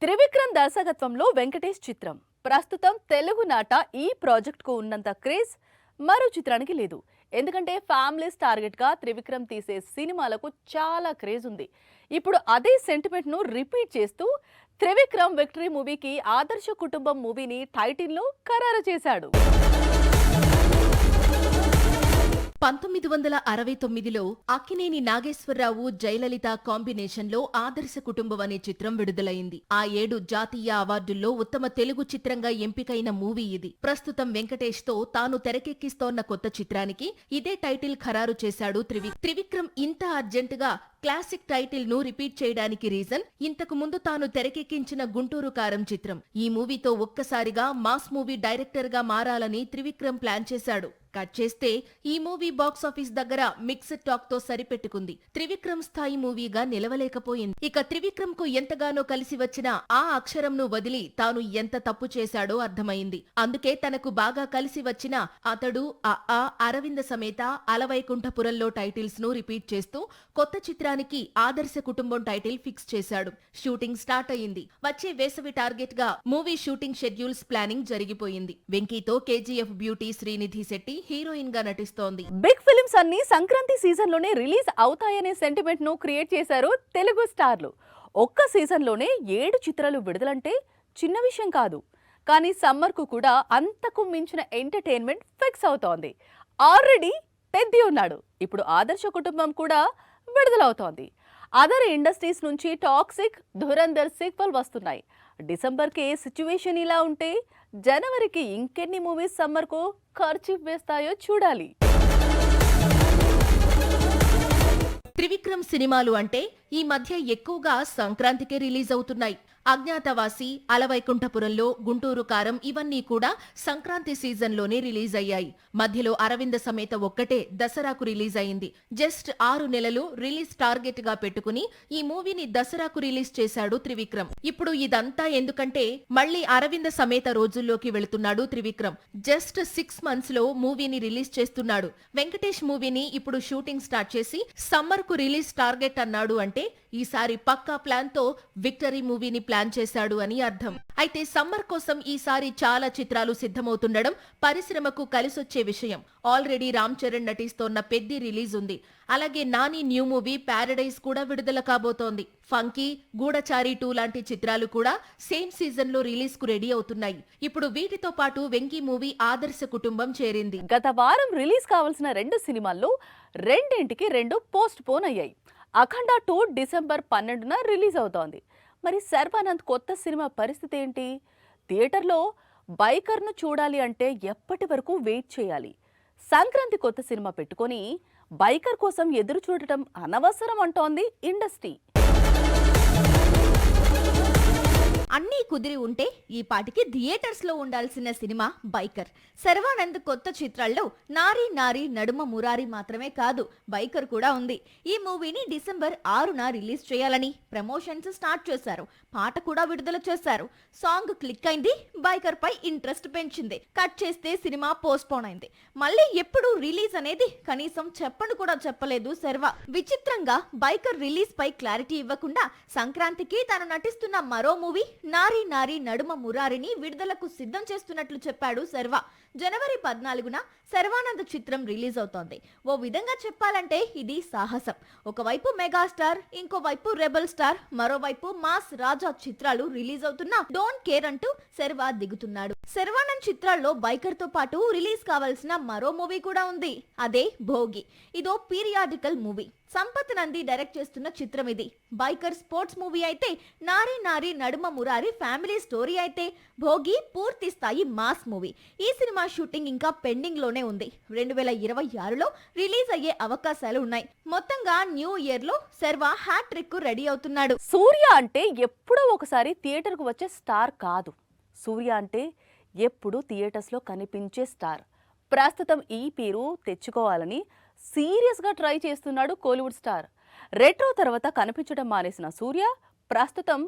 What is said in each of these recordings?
త్రివిక్రమ్ దర్శకత్వంలో వెంకటేష్ చిత్రం ప్రస్తుతం తెలుగు నాట ఈ ప్రాజెక్ట్ కు ఉన్నంత క్రేజ్ మరో చిత్రానికి లేదు. ఎందుకంటే ఫ్యామిలీస్ టార్గెట్ గా త్రివిక్రమ్ తీసే సినిమాలకు చాలా క్రేజ్ ఉంది. ఇప్పుడు అదే సెంటిమెంట్ ను రిపీట్ చేస్తూ త్రివిక్రమ్ విక్టరీ మూవీకి ఆదర్శ కుటుంబం మూవీని టైటిల్ లో ఖరారు చేశాడు. 1969లో అక్కినేని నాగేశ్వరరావు జయలలిత కాంబినేషన్లో ఆదర్శ కుటుంబం అనే చిత్రం విడుదలైంది. ఆ ఏడు జాతీయ అవార్డుల్లో ఉత్తమ తెలుగు చిత్రంగా ఎంపికైన మూవీ ఇది. ప్రస్తుతం వెంకటేష్ తో తాను తెరకెక్కిస్తోన్న కొత్త చిత్రానికి ఇదే టైటిల్ ఖరారు చేశాడు త్రివిక్రమ్. ఇంత అర్జెంటుగా క్లాసిక్ టైటిల్ ను రిపీట్ చేయడానికి రీజన్, ఇంతకు ముందు తాను తెరకెక్కించిన గుంటూరు కారం చిత్రం. ఈ మూవీతో ఒక్కసారిగా మాస్ మూవీ డైరెక్టర్ గా మారాలని త్రివిక్రమ్ ప్లాన్ చేశాడు. కట్ చేస్తే ఈ మూవీ బాక్సాఫీస్ దగ్గర మిక్స్డ్ టాక్ తో సరిపెట్టుకుంది. త్రివిక్రమ్ స్థాయి మూవీగా నిలవలేకపోయింది. ఇక త్రివిక్రమ్ కు ఎంతగానో కలిసి వచ్చిన ఆ అక్షరంను వదిలి తాను ఎంత తప్పు చేశాడో అర్థమైంది. అందుకే తనకు బాగా కలిసి వచ్చిన అతడు, అరవింద సమేత, అలవైకుంఠపురంలో టైటిల్స్ ను రిపీట్ చేస్తూ కొత్త చిత్రానికి ఆదర్శ కుటుంబం టైటిల్ ఫిక్స్ చేశాడు. షూటింగ్ స్టార్ట్ అయింది. వచ్చే వేసవి టార్గెట్ గా మూవీ షూటింగ్ షెడ్యూల్స్ ప్లానింగ్ జరిగిపోయింది. వెంకీతో KGF beauty Srinidhi Shetty heroine గా నటిస్తోంది. బిగ్ ఫిల్మ్స్ అన్ని సంక్రాంతి సీజన్ లోనే రిలీజ్ అవుతాయనే సెంటిమెంట్ ను క్రియేట్ చేశారు తెలుగు స్టార్లు. ఒక్క సీజన్ లోనే 7 చిత్రాలు విడుదలంటే చిన్న విషయం కాదు. కానీ సమ్మర్ కు కూడా అంతకు మించిన ఎంటర్టైన్మెంట్ ఫిక్స్ అవుతోంది. ఆల్రెడీ పెద్ది ఉన్నాడు. ఇప్పుడు ఆదర్శ కుటుంబం కూడా విడుదలవుతోంది. అదర్ ఇండస్ట్రీస్ నుంచి టాక్సిక్, ధురంధర్ సీక్వెల్ వస్తున్నాయి. డిసెంబర్కి సిచ్యువేషన్ ఇలా ఉంటే జనవరికి ఇంకెన్ని మూవీస్ సమ్మర్కు ఖర్చు వేస్తాయో చూడాలి. త్రివిక్రమ్ సినిమాలు అంటే ఈ మధ్య ఎక్కువగా సంక్రాంతికే రిలీజ్ అవుతున్నాయి. అజ్ఞాతవాసి, అలవైకుంఠపురంలో, గుంటూరు కారం ఇవన్నీ కూడా సంక్రాంతి సీజన్లోనే రిలీజ్ అయ్యాయి. మధ్యలో అరవింద సమేత ఒక్కటే దసరాకు రిలీజ్ అయింది. జస్ట్ 6 నెలలు రిలీజ్ టార్గెట్ గా పెట్టుకుని ఈ మూవీని దసరాకు రిలీజ్ చేశాడు త్రివిక్రమ్. ఇప్పుడు ఇదంతా ఎందుకంటే మళ్లీ అరవింద సమేత రోజుల్లోకి వెళుతున్నాడు త్రివిక్రమ్. జస్ట్ 6 months లో మూవీని రిలీజ్ చేస్తున్నాడు. వెంకటేష్ మూవీని ఇప్పుడు షూటింగ్ స్టార్ట్ చేసి సమ్మర్ కు రిలీజ్ టార్గెట్ అన్నాడు అంటే ఈసారి పక్కా ప్లాన్ తో విక్టరీ మూవీని ప్లాన్ చేశాడు అని అర్థం. అయితే సమ్మర్ కోసం ఈసారి చాలా చిత్రాలు సిద్ధమవుతుండడం పరిశ్రమకు కలిసొచ్చే విషయం. ఆల్రెడీ రామ్ చరణ్ నటిస్తోన్న పెద్ది రిలీజ్ ఉంది. అలాగే నాని న్యూ మూవీ ప్యారడైజ్ కూడా విడుదల కాబోతోంది. ఫంకీ, గూఢచారి 2 లాంటి చిత్రాలు కూడా సేమ్ సీజన్ లో రిలీజ్ కు రెడీ అవుతున్నాయి. ఇప్పుడు వీటితో పాటు వెంకీ మూవీ ఆదర్శ కుటుంబం చేరింది. గత వారం రిలీజ్ కావాల్సిన 2 సినిమాల్లో రెండింటికి 2 పోస్ట్ పోన్ అయ్యాయి. అఖండ 2 డిసెంబర్ 12న రిలీజ్ అవుతోంది. మరి శర్వానంద్ కొత్త సినిమా పరిస్థితి ఏంటి? థియేటర్లో బైకర్ను చూడాలి అంటే ఎప్పటి వరకు వెయిట్ చేయాలి? సంక్రాంతి కొత్త సినిమా పెట్టుకొని బైకర్ కోసం ఎదురు చూడటం అనవసరం అంటోంది ఇండస్ట్రీ. అన్నీ కుదిరి ఉంటే ఈ పాటికి థియేటర్స్ లో ఉండాల్సిన సినిమా బైకర్. శర్వానంద్ కొత్త చిత్రాల్లో నారీ నారీ నడుమ మురారి మాత్రమే కాదు, బైకర్ కూడా ఉంది. ఈ మూవీని డిసెంబర్ 6న రిలీజ్ చేయాలని ప్రమోషన్స్ స్టార్ట్ చేశారు. పాట కూడా విడుదల చేశారు. సాంగ్ క్లిక్ అయింది. బైకర్ పై ఇంట్రెస్ట్ పెంచింది. కట్ చేస్తే సినిమా పోస్ట్ పోన్ అయింది. మళ్ళీ ఎప్పుడు రిలీజ్ అనేది కనీసం చెప్పను కూడా చెప్పలేదు శర్వా. విచిత్రంగా బైకర్ రిలీజ్ పై క్లారిటీ ఇవ్వకుండా సంక్రాంతికి తాను నటిస్తున్న మరో మూవీ నారీ నారీ నడుమ మురారిని విడుదలకు సిద్ధం చేస్తున్నట్లు చెప్పాడు శర్వా. జనవరి 14న శర్వానంద్ చిత్రం రిలీజ్ అవుతోంది. ఓ విధంగా చెప్పాలంటే ఇది సాహసం. ఒకవైపు మెగాస్టార్, ఇంకోవైపు రెబల్ స్టార్, మరోవైపు మాస్ రాజా చిత్రాలు రిలీజ్ అవుతున్నా డోంట్ కేర్ అంటూ శర్వా దిగుతున్నాడు. శర్వానంద్ చిత్రాల్లో బైకర్ తో పాటు రిలీజ్ కావాల్సిన మరో మూవీ కూడా ఉంది. అదే భోగి. ఇదో periodical movie. Sampath Nandi direct చేస్తున్న చిత్రం ఇది. బైకర్ స్పోర్ట్స్ మూవీ అయితే, నారీ నారీ నడుమ మురారి ఫ్యామిలీ స్టోరీ అయితే, భోగి పూర్తి స్థాయి మాస్ మూవీ. ఈ సినిమా షూటింగ్ ఇంకా పెండింగ్ లోనే ఉంది. 2026లో రిలీజ్ అయ్యే అవకాశాలు ఉన్నాయి. మొత్తంగా న్యూ ఇయర్ లో శర్వా హ్యాట్రిక్ కు రెడీ అవుతున్నాడు. సూర్య అంటే ఎప్పుడో ఒకసారి థియేటర్ కు వచ్చే స్టార్ కాదు. సూర్య అంటే ఎప్పుడు థియేటర్స్ లో కనిపించే స్టార్. ప్రస్తుతం ఈ పేరు తెచ్చుకోవాలని సీరియస్ గా ట్రై చేస్తున్నాడు కోలీవుడ్ స్టార్. రెట్రో తర్వాత కనిపించడం మానేసిన సూర్య ప్రస్తుతం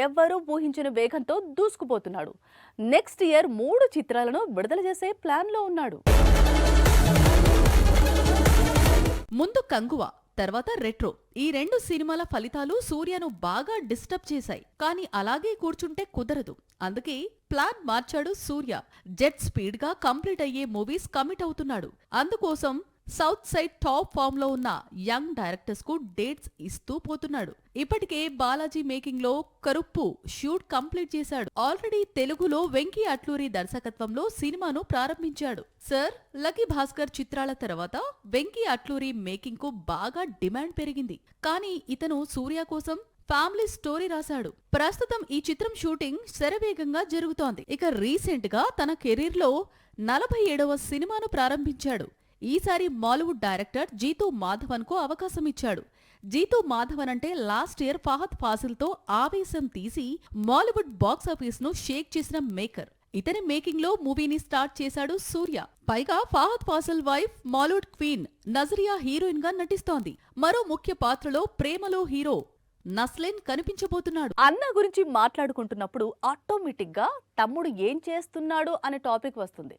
ఎవ్వరూ ఊహించిన వేగంతో దూసుకుపోతున్నాడు. నెక్స్ట్ ఇయర్ 3 చిత్రాలను విడుదల చేసే ప్లాన్ లో ఉన్నాడు. ముందు కంగువ, తర్వాత రెట్రో. ఈ 2 సినిమాల ఫలితాలు సూర్యను బాగా డిస్టర్బ్ చేశాయి. కానీ అలాగే కూర్చుంటే కుదరదు. అందుకే ప్లాన్ మార్చాడు సూర్య. జెట్ స్పీడ్ గా కంప్లీట్ అయ్యే మూవీస్ కమిట్ అవుతున్నాడు. అందుకోసం సౌత్ సైడ్ టాప్ ఫామ్ లో ఉన్న యంగ్ డైరెక్టర్స్ కు డేట్స్ ఇస్తూ పోతున్నాడు. ఇప్పటికే బాలాజీ మేకింగ్ లో కరుప్పు షూట్ కంప్లీట్ చేశాడు. ఆల్రెడీ తెలుగులో వెంకీ అట్లూరి దర్శకత్వంలో సినిమాను ప్రారంభించాడు. సర్, లక్కీ భాస్కర్ చిత్రాల తర్వాత వెంకీ అట్లూరి మేకింగ్ కు బాగా డిమాండ్ పెరిగింది. కానీ ఇతను సూర్య కోసం ఫ్యామిలీ స్టోరీ రాశాడు. ప్రస్తుతం ఈ చిత్రం షూటింగ్ శరవేగంగా జరుగుతోంది. ఇక రీసెంట్ గా తన కెరీర్ లో 47వ సినిమాను ప్రారంభించాడు. ఈసారి మాలీవుడ్ డైరెక్టర్ జీతూ మాధవన్ కు అవకాశం ఇచ్చాడు. జీతూ మాధవన్ అంటే లాస్ట్ ఇయర్ ఫహద్ ఫాసిల్ తో ఆవేశం తీసి మాలీవుడ్ బాక్సాఫీస్ ను షేక్ చేసిన మేకర్. ఇతని మేకింగ్ లో మూవీని స్టార్ట్ చేశాడు సూర్య. పైగా Fahadh Faasil wife Mollywood queen Nazriya heroine గా నటిస్తోంది. మరో ముఖ్య పాత్రలో ప్రేమలో హీరో నస్లిన్ కనిపించబోతున్నాడు. అన్న గురించి మాట్లాడుకుంటున్నప్పుడు ఆటోమేటిక్ గా తమ్ముడు ఏం చేస్తున్నాడు అనే టాపిక్ వస్తుంది.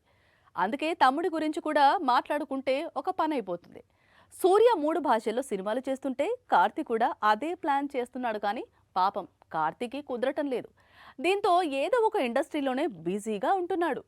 అందుకే తమ్ముడి గురించి కూడా మాట్లాడుకుంటే ఒక పని అయిపోతుంది. సూర్య 3 భాషల్లో సినిమాలు చేస్తుంటే కార్తీ కూడా అదే ప్లాన్ చేస్తున్నాడు. కానీ పాపం కార్తీకి కుదరటం లేదు. దీంతో ఏదో ఒక ఇండస్ట్రీలోనే బిజీగా ఉంటున్నాడు.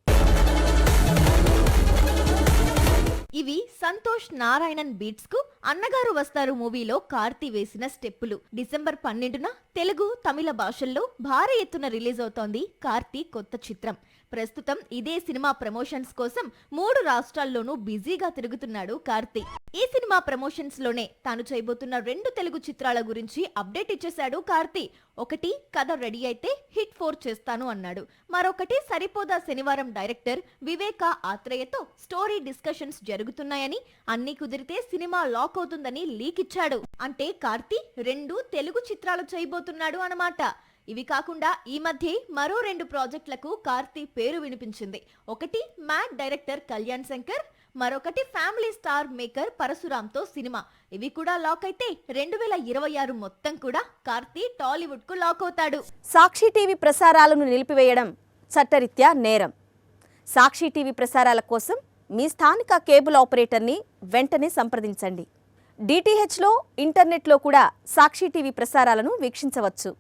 ఇవి సంతోష్ నారాయణన్ బీట్స్ కు అన్నగారు వస్తారు మూవీలో కార్తీ వేసిన స్టెప్పులు. డిసెంబర్ 12న తెలుగు, తమిళ భాషల్లో భారీ ఎత్తున రిలీజ్ అవుతోంది కార్తీ కొత్త చిత్రం. ప్రస్తుతం ఇదే సినిమా ప్రమోషన్స్ కోసం 3 రాష్ట్రాల్లోనూ బిజీగా తిరుగుతున్నాడు కార్తీ. ఈ సినిమా ప్రమోషన్స్ లోనే తాను చేయబోతున్న 2 తెలుగు చిత్రాల గురించి అప్డేట్ ఇచ్చేశాడు కార్తీ. ఒకటి కథ రెడీ అయితే హిట్ 4 చేస్తాను అన్నాడు. మరొకటి సరిపోదా శనివారం డైరెక్టర్ వివేక ఆత్రేయతో స్టోరీ డిస్కషన్స్ జరుగుతున్నాయని, అన్ని కుదిరితే సినిమా లాక్ అవుతుందని లీక్ ఇచ్చాడు. అంటే కార్తీ 2 తెలుగు చిత్రాలు చేయబోతున్నాడు అన్నమాట. ఇవి కాకుండా ఈ మధ్య మరో 2 ప్రాజెక్టులకు కార్తీ పేరు వినిపించింది. ఒకటి మ్యాడ్ డైరెక్టర్ కళ్యాణ్ శంకర్, మరొకటి ఫ్యామిలీ స్టార్ మేకర్ పరశురాంతో సినిమా. ఇవి కూడా లాక్ అయితే 2026 మొత్తం కూడా కార్తీ టాలీవుడ్ కు లాక్ అవుతాడు. సాక్షి టీవీ ప్రసారాలను నిలిపివేయడం చట్టరీత్యా నేరం. సాక్షి టీవీ ప్రసారాల కోసం మీ స్థానిక కేబుల్ ఆపరేటర్ని వెంటనే సంప్రదించండి. డిటిహెచ్లో, ఇంటర్నెట్లో కూడా సాక్షి టీవీ ప్రసారాలను వీక్షించవచ్చు.